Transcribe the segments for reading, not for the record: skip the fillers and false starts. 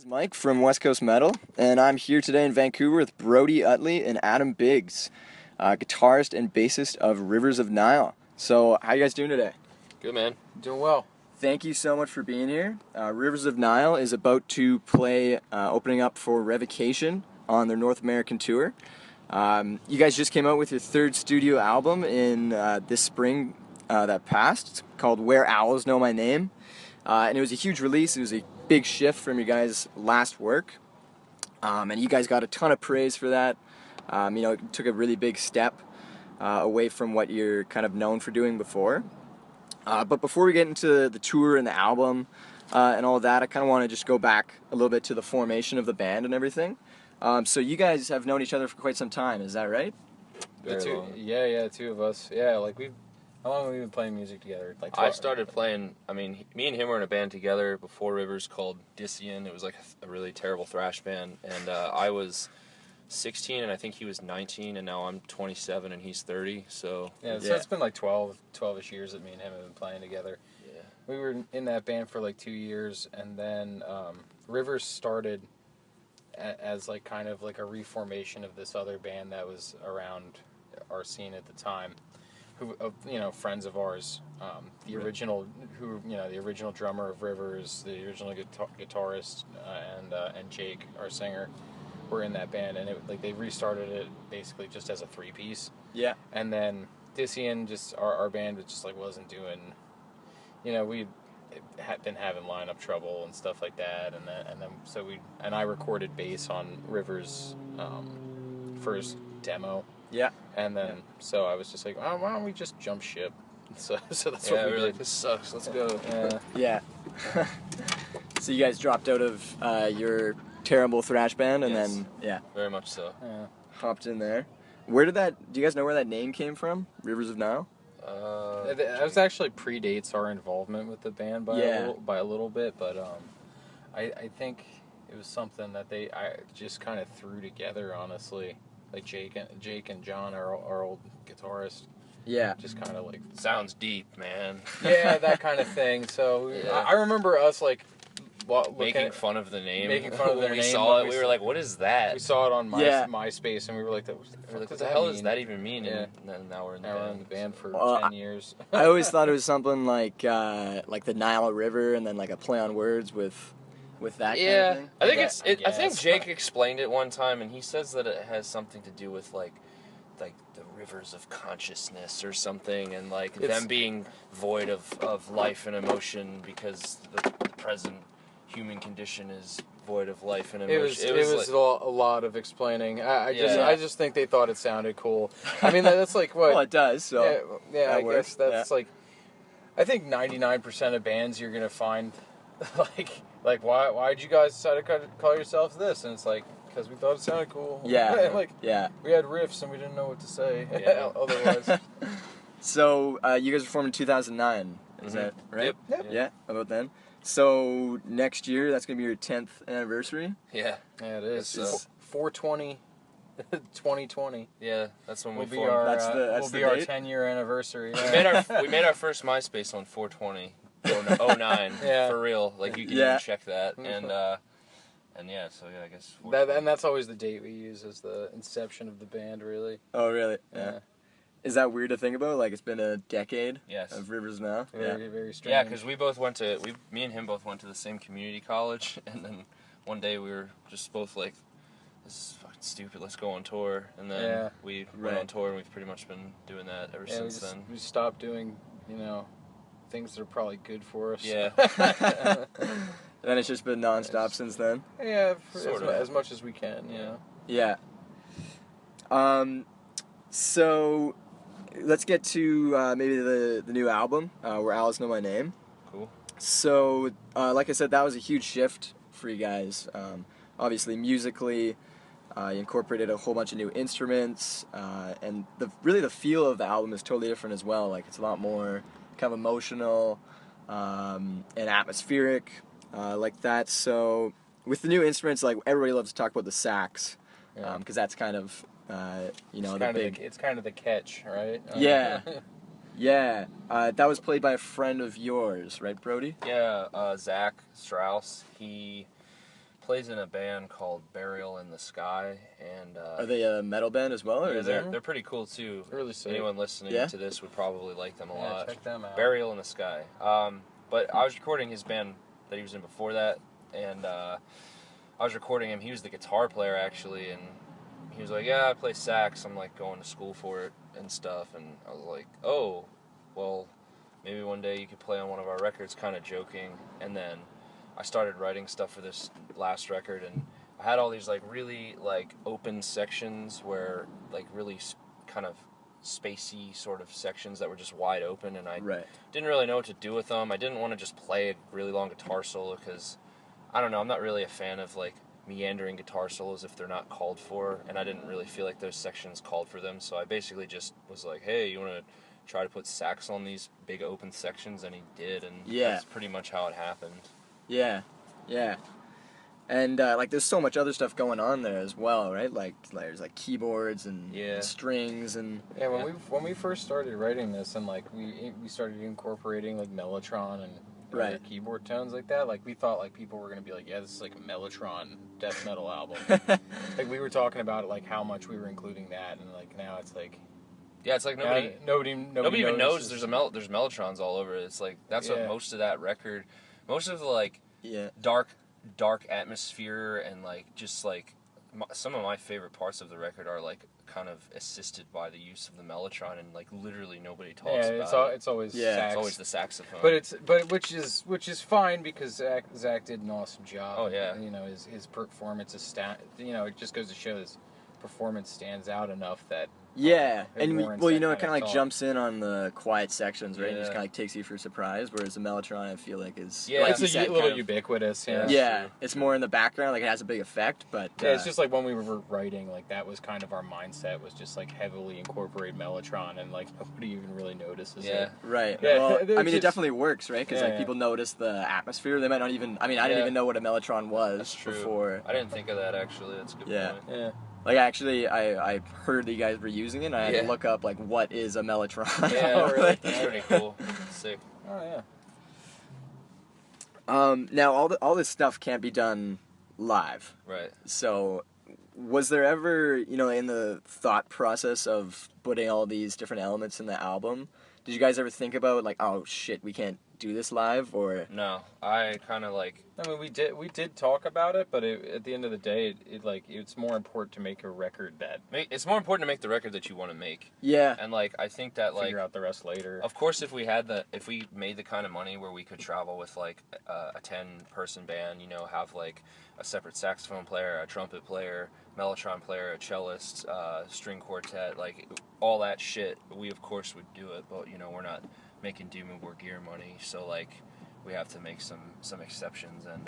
Mike from West Coast Metal, and I'm here today in Vancouver with Brody Uttley and Adam Biggs, guitarist and bassist of Rivers of Nihil. So, how you guys doing today? Good, man. Doing well. Thank you so much for being here. Rivers of Nihil is about to play, opening up for Revocation on their North American tour. You guys just came out with your third studio album in this spring that passed. It's called Where Owls Know My Name. And it was a huge release. It was a big shift from your guys' last work. And you guys got a ton of praise for that. It took a really big step away from what you're kind of known for doing before. But before we get into the tour and the album and all of that, I kind of want to just go back a little bit to the formation of the band and everything. So you guys have known each other for quite some time, is that right? Two of us. Yeah, how long have we been playing music together? I started playing, me and him were in a band together before Rivers called Disian. It was like a really terrible thrash band. And I was 16 and I think he was 19, and now I'm 27 and he's 30. So it's been like 12-ish years that me and him have been playing together. Yeah. We were in that band for like 2 years, and then Rivers started as like kind of like a reformation of this other band that was around our scene at the time. Who, friends of ours, the original drummer of Rivers, the original guitarist, and Jake, our singer, were in that band, and they restarted it basically just as a 3-piece. Yeah. And then Disian, just our band, just wasn't doing. We had been having lineup trouble and stuff like that, and I recorded bass on Rivers' first demo. Yeah. And then, so I was just like, oh, why don't we just jump ship? So that's what we did. Like, this sucks, let's go. Yeah. So you guys dropped out of your terrible thrash band and Yes. then, Very much so. hopped in there. Do you guys know where that name came from? Rivers of Nihil? That was actually predates our involvement with the band by a little bit, but I think it was something that I just kind of threw together, honestly. Like Jake and John, our old guitarist. Yeah. Just kind of like... Sounds deep, man. Yeah, that kind of thing. So I remember us making fun of the name. Making fun of their when name. we saw it, we were like, what is that? We saw it on MySpace, and we were like, what the hell does that even mean? Yeah. And now we're in the band for 10 years. I always thought it was something like the Nile River, and then like a play on words with that kind of thing. I think Jake explained it one time, and he says that it has something to do with like the rivers of consciousness or something, and them being void of life and emotion because the present human condition is void of life and emotion. It was a lot of explaining. I just think they thought it sounded cool. I mean, that's like what... Well, it does, so... Yeah, I guess that's like... I think 99% of bands you're going to find, why'd you guys decide to call yourselves this? And it's like, because we thought it sounded cool. Yeah. We had riffs and we didn't know what to say otherwise. So, you guys were formed in 2009, is that right? Yep. Yeah, about then. So, next year, that's going to be your 10th anniversary? Yeah. Yeah, it is. 4/20, 2020. Yeah, that's when will we be formed. Our 10-year anniversary. We made our first MySpace on 4/20. 09 for real, you can even check that, and I guess that's always the date we use as the inception of the band, really. Oh really? Yeah. Is that weird to think about? Like, it's been a decade of Rivers now. Very strange. Yeah, because me and him both went to the same community college, and then one day we were just both like, this is fucking stupid, let's go on tour, and then we went on tour, and we've pretty much been doing that ever since then. We stopped doing, things that are probably good for us. Yeah. And then it's just been nonstop since then? Yeah, as much as we can, Yeah. So, let's get to maybe the new album, Where Owls Know My Name. Cool. So, like I said, that was a huge shift for you guys. Obviously, musically, you incorporated a whole bunch of new instruments, and the feel of the album is totally different as well. Like, it's a lot more kind of emotional and atmospheric, like that. So with the new instruments, everybody loves to talk about the sax, because that's kind of it's kind of the catch, right? That was played by a friend of yours, right, Brody? Yeah, Zach Strauss. He plays in a band called Burial in the Sky, and Are they a metal band as well, or yeah, is they're pretty cool too. Really sick. Anyone listening Yeah? to this would probably like them a Yeah, lot. check them out. Burial in the Sky. But I was recording his band that he was in before that, and I was recording him. He was the guitar player actually, and he was like, "Yeah, I play sax. I'm like going to school for it and stuff." And I was like, "Oh, well, maybe one day you could play on one of our records," kind of joking. And then I started writing stuff for this last record, and I had all these like really like open sections where like really kind of spacey sort of sections that were just wide open, and I Right. didn't really know what to do with them. I didn't want to just play a really long guitar solo because I don't know, I'm not really a fan of like meandering guitar solos if they're not called for, and I didn't really feel like those sections called for them, so I basically just was like, hey, you want to try to put sax on these big open sections? And he did, and Yeah. that's pretty much how it happened. Yeah, yeah. And like, there's so much other stuff going on there as well, right? Like there's like keyboards and Yeah. strings and Yeah, when we first started writing this, and like we started incorporating like Mellotron and other Right. keyboard tones like that, like we thought like people were gonna be like, yeah, this is like a Mellotron death metal album. Like we were talking about it, like how much we were including that, and like now it's like Yeah, it's like nobody even knows notices. there's Mellotrons all over it. It's like that's Yeah. what most of that record, most of the like yeah, dark atmosphere and like just like some of my favorite parts of the record are like kind of assisted by the use of the Mellotron, and like literally nobody talks Yeah, about it. it's always Yeah. sax. It's always the saxophone. But which is fine because Zach did an awesome job. Oh, yeah. You know, his performance is you know, it just goes to show his performance stands out enough that yeah. it And warrants well, you that know, it kind kind of of like talk. jumps in on the quiet sections, right? And just Yeah. kind of like takes you for a surprise. Whereas the Mellotron, I feel like is Yeah, like It's you a said, little kind of- ubiquitous. Yeah. yeah, true. it's more in the background. Like it has a big effect, but Yeah, it's just like when we were writing, like that was kind of our mindset, was just like heavily incorporate Mellotron, and like nobody even really notices Yeah. it. right. Yeah, Well, they're I mean, it just- definitely works, right? Because Yeah, like yeah. people notice the atmosphere. They might not even. I mean, I didn't Yeah. even know what a Mellotron was That's true. before. I didn't think of that actually. That's a good Yeah. point. Yeah. Like actually, I heard that you guys were using it, and I had Yeah. to look up like what is a Mellotron. Yeah, Oh, really? that's pretty cool. Sick. Oh yeah. Now all this stuff can't be done live. Right. So, was there ever, you know, in the thought process of putting all these different elements in the album, did you guys ever think about like, oh shit, we can't do this live, or No, I kind of like. I mean, we did talk about it, but at the end of the day, it's more important to make a record that It's more important to make the record that you want to make, yeah, and like I think that like. figure out the rest later. Of course, if we made the kind of money where we could travel with like a 10-person band, you know, have like a separate saxophone player, a trumpet player, mellotron player, a cellist, string quartet, like all that shit, we of course would do it. But you know, we're not making Demon War gear money, so like we have to make some exceptions, and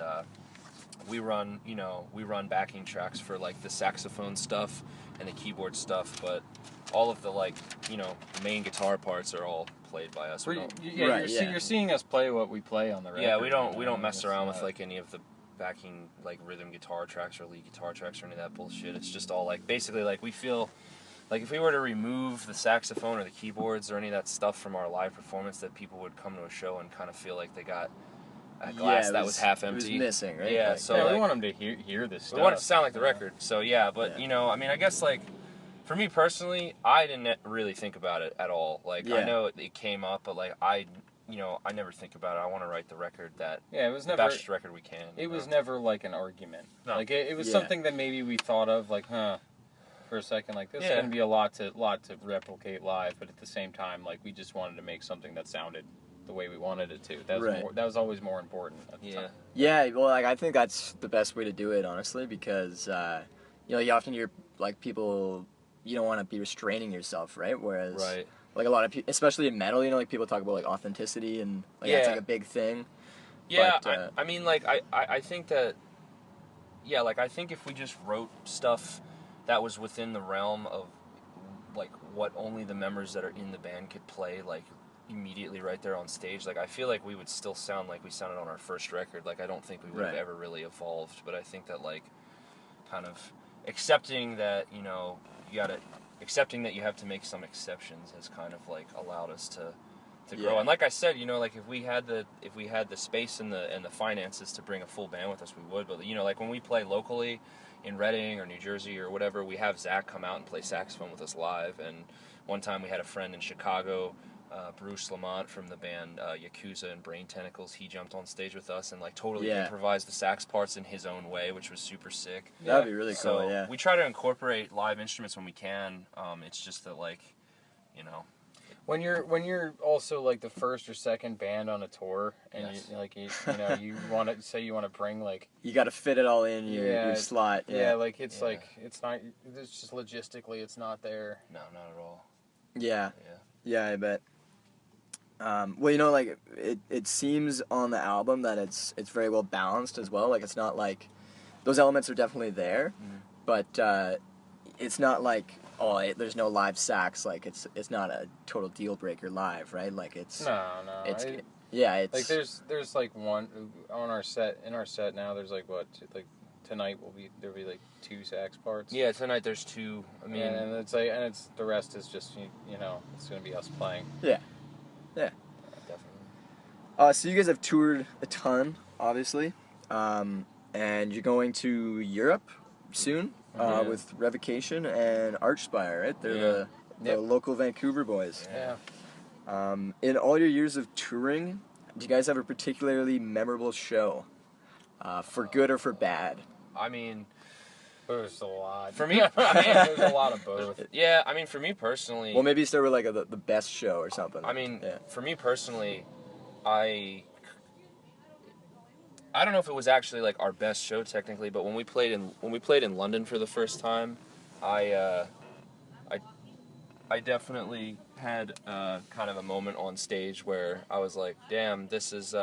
we run backing tracks for like the saxophone stuff and the keyboard stuff, but all of the like, you know, main guitar parts are all played by us. We don't, You're seeing us play what we play on the record. yeah, we you don't know, mess it's around with not- like any of the backing like rhythm guitar tracks or lead guitar tracks or any of that bullshit. It's just all like basically like we feel like if we were to remove the saxophone or the keyboards or any of that stuff from our live performance, that people would come to a show and kind of feel like they got a glass it that was half It empty. was missing, right? Yeah, Like, so yeah, like, we want them to hear this stuff. we want it to sound like the record. So yeah, but Yeah. you know, I mean, I guess like for me personally, I didn't really think about it at all. Like I Yeah. know it came up, but like I never think about it. I want to write the record that Yeah, it was the never. best record we can. It you was know? never like an argument. No. Like it was Yeah. something that maybe we thought of, like, for a second, like this is Yeah. going to be a lot to replicate live, but at the same time, like we just wanted to make something that sounded the way we wanted it to. That was Right. that was always more important. At the Yeah. time. Yeah, well, like I think that's the best way to do it, honestly, because you know, you often hear like people, you don't want to be restraining yourself, right? Whereas Right. like a lot of people, especially in metal, you know, like people talk about like authenticity and like that's Yeah. like a big thing. Yeah, But, I mean, like, I think that, yeah, like, I think if we just wrote stuff that was within the realm of, like, what only the members that are in the band could play, like, immediately right there on stage, like, I feel like we would still sound like we sounded on our first record. Like, I don't think we would have Right. ever really evolved, but I think that, like, kind of accepting that, you know, accepting that you have to make some exceptions has kind of, like, allowed us to to grow. Yeah. And like I said, you know, like if we had the space and the finances to bring a full band with us, we would. But you know, like when we play locally in Reading or New Jersey or whatever, we have Zach come out and play saxophone with us live. And one time we had a friend in Chicago, Bruce Lamont from the band Yakuza and Brain Tentacles. He jumped on stage with us and like totally improvised the sax parts in his own way, which was super sick. That'd be really So cool. Yeah. we try to incorporate live instruments when we can. It's just that like, you know. When you're also like the first or second band on a tour, and Yes. you want to say you want to bring like You got to fit it all in your slot. yeah, like it's not, it's just logistically it's not there. No, not at all. Yeah. Yeah. Yeah, I bet. Well, you know, like it seems on the album that it's very well balanced as well. Like it's not like those elements are definitely there, but it's not like there's no live sax. Like it's not a total deal breaker live, right? Like it's No. it's like there's like one on our set now. There's like tonight there'll be like 2 sax parts. Yeah, tonight there's 2. I mean, and it's the rest is just it's gonna be us playing. Yeah. definitely. So you guys have toured a ton, obviously, and you're going to Europe soon with Revocation and Archspire, right? They're the local Vancouver boys. Yeah. In all your years of touring, do you guys have a particularly memorable show, for good or for bad? I mean, There's a lot. for me, There's a lot of both. yeah, I mean, for me personally, Well, maybe start with like the best show or something. I mean, yeah. for me personally, I don't know if it was actually like our best show technically, but when we played in London for the first time, I definitely had kind of a moment on stage where I was like, damn, this is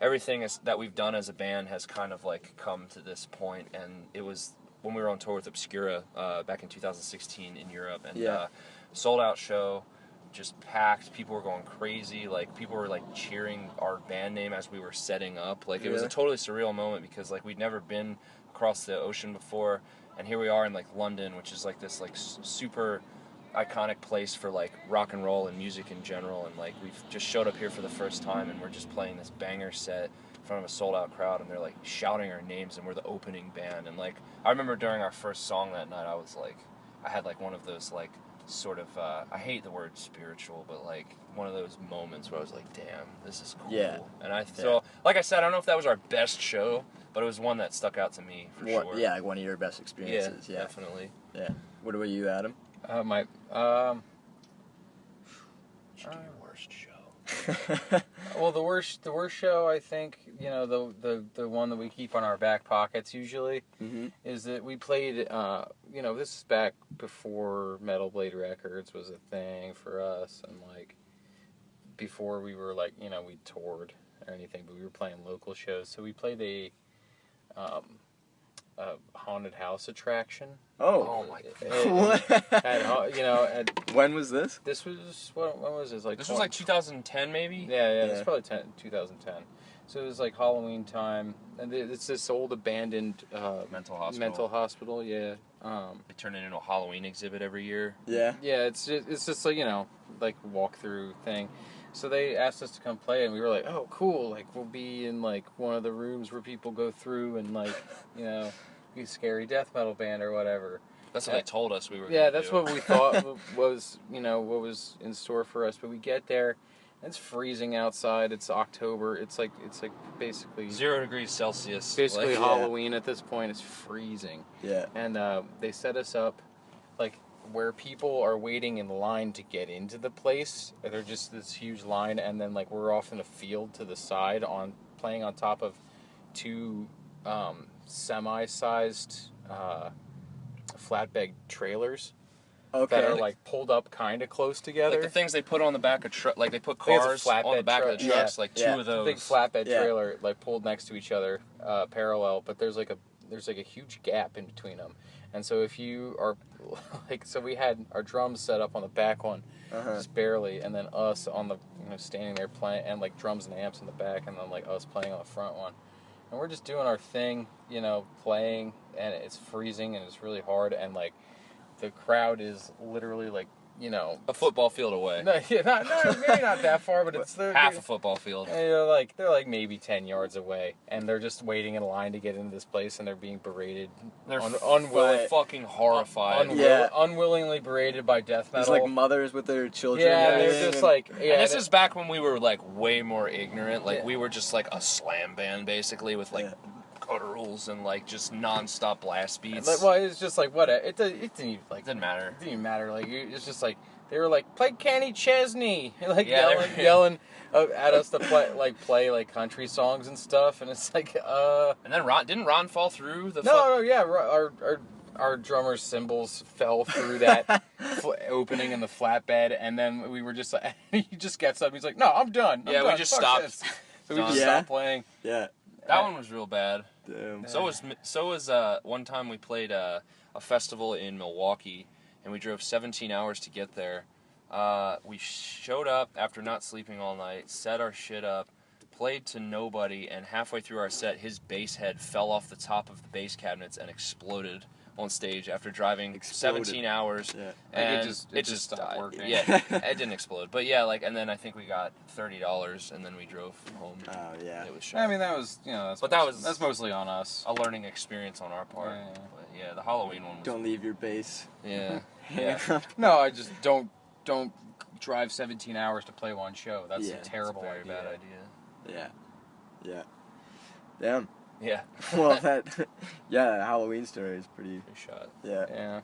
everything that we've done as a band has kind of like come to this point. And it was when we were on tour with Obscura back in 2016 in Europe, and sold out show, just packed. People were going crazy. Like people were like cheering our band name as we were setting up. Like it was a totally surreal moment because like we'd never been across the ocean before, and here we are in like London, which is like this like super iconic place for like rock and roll and music in general, and like we've just showed up here for the first time and we're just playing this banger set in front of a sold out crowd, and they're like shouting our names and we're the opening band. And like I remember during our first song that night, I had like one of those like sort of I hate the word spiritual, but like one of those moments where I was like, damn, this is cool. And so like I said, I don't know if that was our best show, but it was one that stuck out to me for sure. Yeah, like one of your best experiences. Yeah, definitely. Yeah. What about you, Adam? My Should do your worst show. well, the worst show, I think, the one that we keep on our back pockets usually is that we played. This is back before Metal Blade Records was a thing for us, and like before we were like we toured or anything, but we were playing local shows. So we played a haunted house attraction. Oh my god! When was this? This was when was this? Like this was like 2010 maybe. Yeah. This was probably 2010. So it was like Halloween time, and it's this old abandoned mental hospital. Yeah. They turn it into a Halloween exhibit every year. Yeah. Yeah, it's just like like walkthrough thing. So they asked us to come play, and we were like, oh, cool. Like we'll be in like one of the rooms where people go through and like be a scary death metal band or whatever. That's what they told us we were. Yeah, gonna that's do. what we thought was what was in store for us. But we get there, and it's freezing outside. It's October. It's like basically 0 degrees Celsius. Basically like, Halloween at this point. It's freezing. Yeah. And they set us up like where people are waiting in line to get into the place. They're just this huge line, and then like we're off in a field to the side playing on top of 2 semi-sized flatbed trailers that are like pulled up kind of close together. Like the things they put on the back of truck, like they put I think it's a cars on the back flatbed of the truck. trucks, like 2 of those. Big flatbed trailer like pulled next to each other, parallel, but there's like a huge gap in between them. And so if you are so we had our drums set up on the back one, just barely, and then us on the standing there playing, and like drums and amps in the back, and then like us playing on the front one. And we're just doing our thing, playing, and it's freezing and it's really hard, and like the crowd is literally like a football field away. No, yeah, maybe not that far, but it's half a football field. They're like maybe 10 yards away, and they're just waiting in line to get into this place, and they're being berated. They're fucking horrified. Unwillingly berated by death metal. There's like mothers with their children. Yeah, they're just like. Yeah, and this is back when we were like way more ignorant. Like we were just like a slam band basically with like. Gutturals and like just non-stop blast beats. Well, it's just like what it didn't even like didn't matter. It didn't even matter. Like it's just like they were like play Kenny Chesney, like yelling at us to play country songs and stuff, and it's like And then didn't Ron fall through the? Our drummer's cymbals fell through that opening in the flatbed, and then we were just like he just gets up, he's like, no, I'm done. We just stopped. So we just stopped playing. Yeah. That one was real bad. Damn. So was one time we played a festival in Milwaukee, and we drove 17 hours to get there. We showed up after not sleeping all night, set our shit up, played to nobody, and halfway through our set, his bass head fell off the top of the bass cabinets and exploded on stage after driving 17 hours. Yeah. And it just stopped died. working. Yeah, it didn't explode. But yeah, and then I think we got $30, and then we drove home. Oh, yeah. It was shot. I mean, that was, that's mostly on us. A learning experience on our part. Yeah. But yeah, the Halloween one was... Don't leave your base. Yeah. Yeah. No, I just don't drive 17 hours to play one show. That's a It's terrible Very idea. bad idea. Yeah. Damn. Yeah. Well, that Halloween story is pretty. Good shot. Yeah.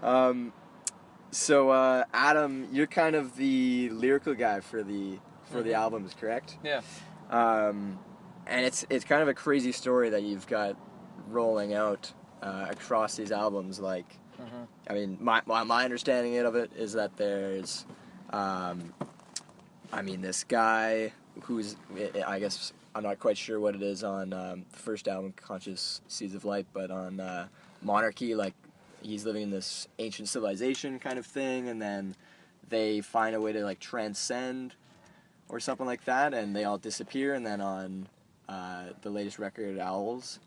Yeah. So Adam, you're kind of the lyrical guy for the albums, correct? Yeah. And it's kind of a crazy story that you've got rolling out across these albums. Like, I mean, my understanding of it is that there's, this guy who's, I guess, I'm not quite sure what it is on the first album, Conscious Seeds of Light, but on Monarchy, like, he's living in this ancient civilization kind of thing, and then they find a way to, like, transcend or something like that, and they all disappear, and then on the latest record, Owls,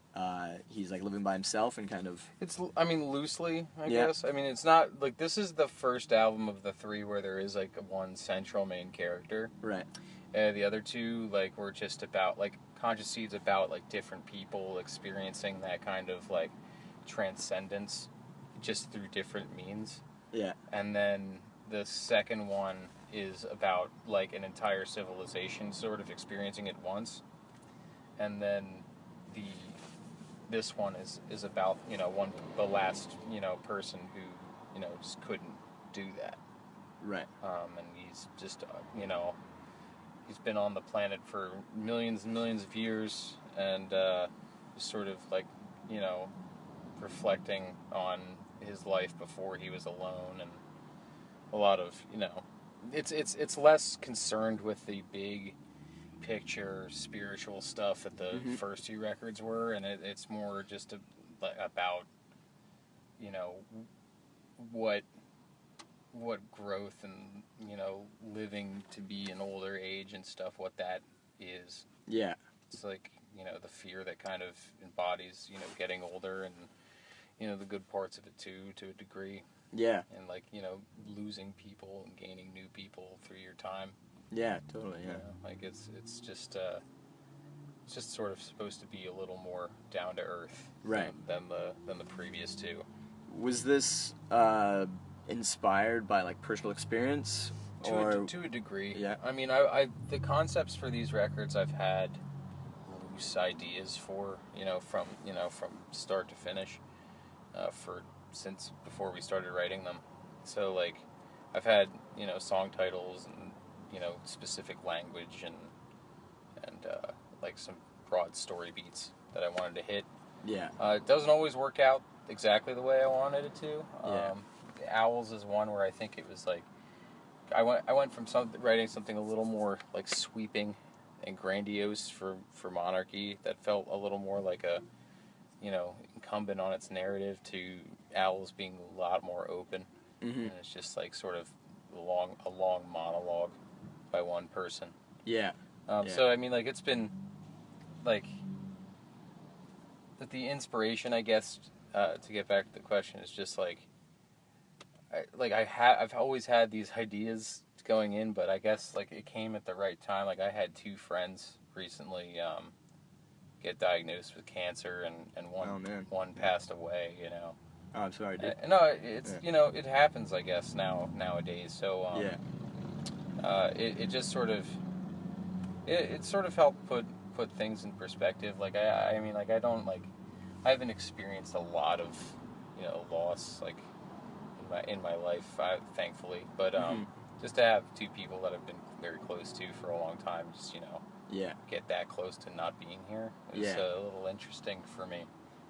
he's, like, living by himself and kind of... It's, loosely, I guess. I mean, it's not, like, this is the first album of the three where there is, like, one central main character. Right. The other two, like, were just about, like, Conscious Seeds about, like, different people experiencing that kind of, like, transcendence just through different means. Yeah. And then the second one is about, like, an entire civilization sort of experiencing it once. And then this one is about, the last, person who, just couldn't do that. Right. And he's just, he's been on the planet for millions and millions of years, and just sort of like, reflecting on his life before he was alone, and a lot of, it's less concerned with the big picture spiritual stuff that the first two records were, and it's more just about, what growth and, living to be an older age and stuff, what that is. Yeah. It's like, the fear that kind of embodies, getting older, and, the good parts of it too, to a degree. Yeah. And like, losing people and gaining new people through your time. Yeah, totally, yeah. Like it's just sort of supposed to be a little more down to earth, right, than the previous two. Was this inspired by like personal experience, or to a degree? Yeah. I mean, I the concepts for these records I've had loose ideas for, from start to finish, since before we started writing them. So like, I've had song titles and specific language and like some broad story beats that I wanted to hit. Yeah. It doesn't always work out exactly the way I wanted it to. Yeah. Owls is one where I think it was like I went from writing something a little more like sweeping and grandiose for Monarchy that felt a little more like a incumbent on its narrative, to Owls being a lot more open. And it's just like sort of a long monologue by one person. Yeah. So I mean, like, it's been like the inspiration, I guess, to get back to the question, is just like I've always had these ideas going in, but I guess like it came at the right time. Like I had 2 friends recently get diagnosed with cancer, and one passed away. You know. Oh, I'm sorry, dude. No, it's it happens, I guess nowadays. So it just sort of it sort of helped put things in perspective. Like I mean, like I haven't experienced a lot of loss like in my life, thankfully. But just to have 2 people that I've been very close to for a long time, just get that close to not being here is a little interesting for me.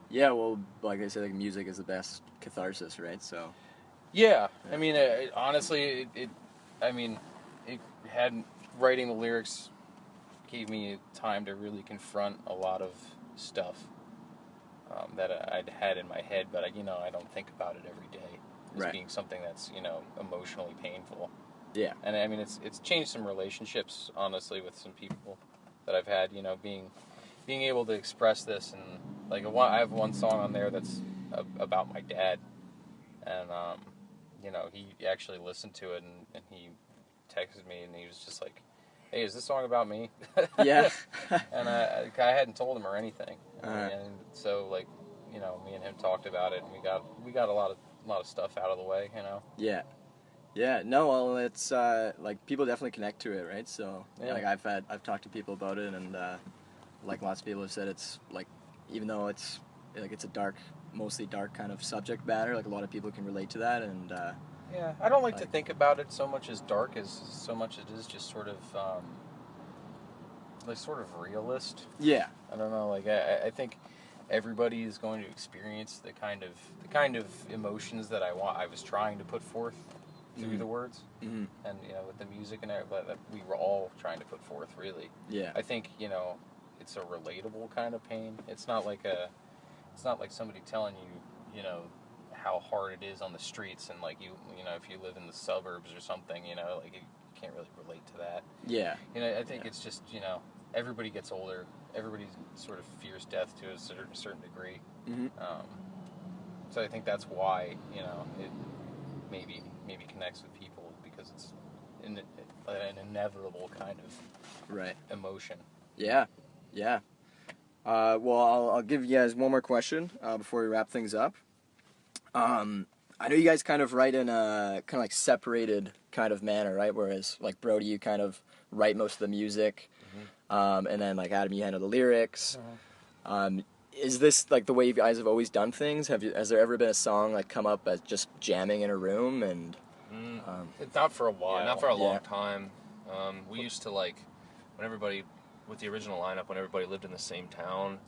Yeah, well, like I said, like, music is the best catharsis, right? So. Yeah, I mean, honestly, it had writing the lyrics gave me time to really confront a lot of stuff that I'd had in my head, but I don't think about it every day as being something that's emotionally painful. Yeah, and I mean, it's changed some relationships, honestly, with some people that I've had. Being able to express this, and like I have one song on there that's about my dad, and he actually listened to it, and he texted me, and he was just like, "Hey, is this song about me?" Yeah. And I hadn't told him or anything, and so like me and him talked about it, and we got a lot of stuff out of the way, Yeah. Yeah, no, well, it's like people definitely connect to it, right? So like I've talked to people about it, and like lots of people have said, it's like, even though it's like it's a mostly dark kind of subject matter, like a lot of people can relate to that, and I don't like to think about it so much as dark as so much it is just sort of realist. Yeah. I don't know, like I think everybody is going to experience the kind of emotions that I was trying to put forth through the words, and with the music and everything that we were all trying to put forth, really. Yeah. I think it's a relatable kind of pain. It's not like somebody telling you how hard it is on the streets, and like if you live in the suburbs or something, like you can't really relate to that. Yeah. I think it's just everybody gets older. Everybody sort of fears death to a certain degree. So I think that's why it maybe connects with people, because it's an inevitable kind of emotion. Yeah. Yeah. Well, I'll give you guys one more question before we wrap things up. I know you guys kind of write in a kind of like separated kind of manner, right? Whereas like Brody, you kind of write most of the music, and then like Adam, you handle the lyrics. Is this like the way you guys have always done things? Has there ever been a song like come up as just jamming in a room and? It's not for a while. Yeah, not for a long time. We used to when everybody, with the original lineup, when everybody lived in the same town,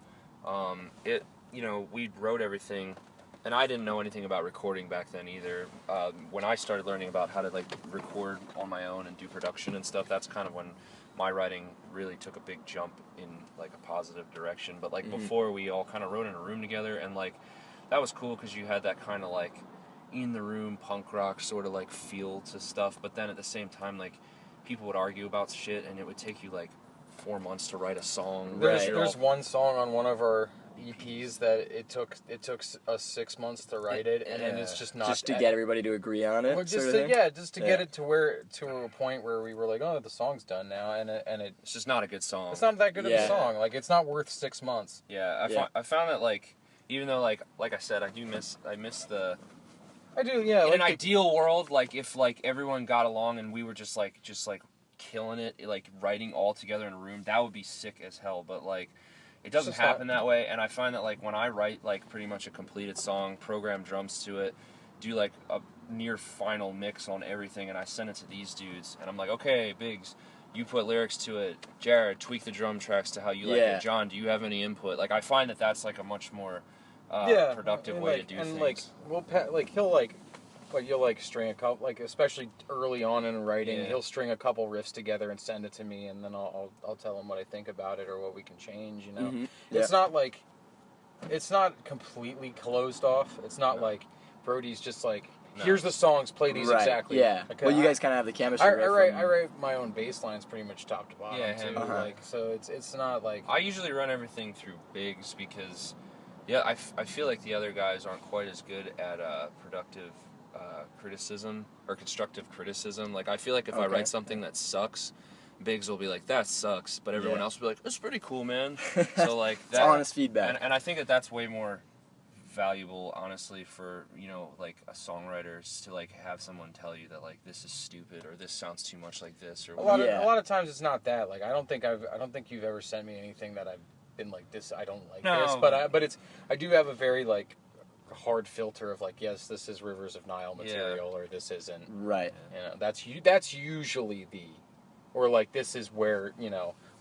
we wrote everything, and I didn't know anything about recording back then either. When I started learning about how to record on my own and do production and stuff, that's kind of when my writing really took a big jump in a positive direction. But before, we all kind of wrote in a room together, and that was cool because you had that kind of in the room punk rock sort of feel to stuff, but then at the same time people would argue about shit, and it would take you 4 months to write a song. There's one song on one of our EPs that it took us 6 months to write it, and it's just not to get everybody to agree on it. Just to get it to a point where we were like, oh, the song's done now, and it's just not a good song. It's not that good of a song. It's not worth 6 months. Yeah, I found that even though like I said, I miss the. I do, yeah. In an ideal world, if everyone got along and we were just killing it, writing all together in a room, that would be sick as hell. But it doesn't happen that way. And I find that when I write pretty much a completed song, program drums to it, do a near final mix on everything, and I send it to these dudes, and I'm like, okay, Biggs, you put lyrics to it. Jared, tweak the drum tracks to how you like it. John, do you have any input? I find that that's a much more productive way to do things. You'll string a couple, especially early on in writing, he'll string a couple riffs together and send it to me, and then I'll tell him what I think about it or what we can change. It's not it's not completely closed off. It's not Brody's just here's the songs, play these exactly. Yeah. Well, you guys kind of have the chemistry. I write my own bass lines pretty much top to bottom. Yeah, too. So it's not I usually run everything through Biggs because I feel like the other guys aren't quite as good at productive criticism or constructive criticism. Like I feel like if I Okay. write something that sucks, Biggs will be like, that sucks, but everyone Yeah. else will be like, that's pretty cool, man. So like It's that, honest feedback. and I think that that's way more valuable, honestly, for like a songwriter to like have someone tell you that like this is stupid or this sounds too much like this or A lot Yeah. of times it's not that. Like I don't think you've ever sent me anything that I've been like this. I don't like No. this, but I do have a very like hard filter of like, yes, this is Rivers of Nihil material, or this isn't. Right. That's usually or like this is where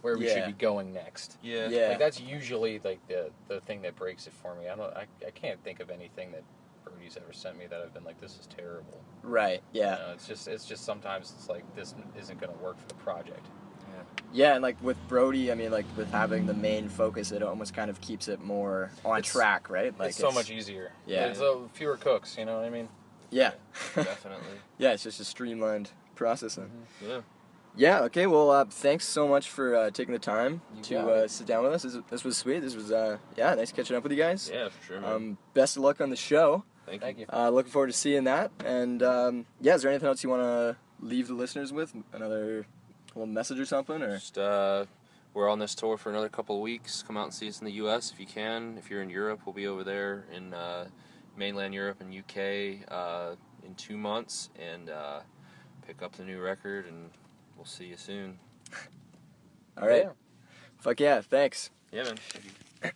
where we should Yeah. be going next. Yeah. Yeah. Like that's usually like the thing that breaks it for me. I can't think of anything that Brody's ever sent me that I've been like, this is terrible. Right. Yeah. It's just sometimes it's like this isn't going to work for the project. Yeah, and like with Brody, I mean, like with having the main focus, it almost kind of keeps it more on track, right? Like It's so much easier. Yeah. It's fewer cooks, you know what I mean? Yeah. Definitely. Yeah, it's just a streamlined processing. Yeah. Yeah. Okay. Well, thanks so much for taking the time You got to it. sit down with us. This was sweet. This was nice catching up with you guys. Yeah, for sure, man. Best of luck on the show. Thank you. Looking forward to seeing that. And is there anything else you want to leave the listeners with? Another little message or something? Or Just we're on this tour for another couple of weeks. Come out and see us in the U.S. if you can. If you're in Europe, we'll be over there in mainland Europe and UK in 2 months and pick up the new record, and we'll see you soon. all right. Yeah. Fuck yeah. Thanks. Yeah, man.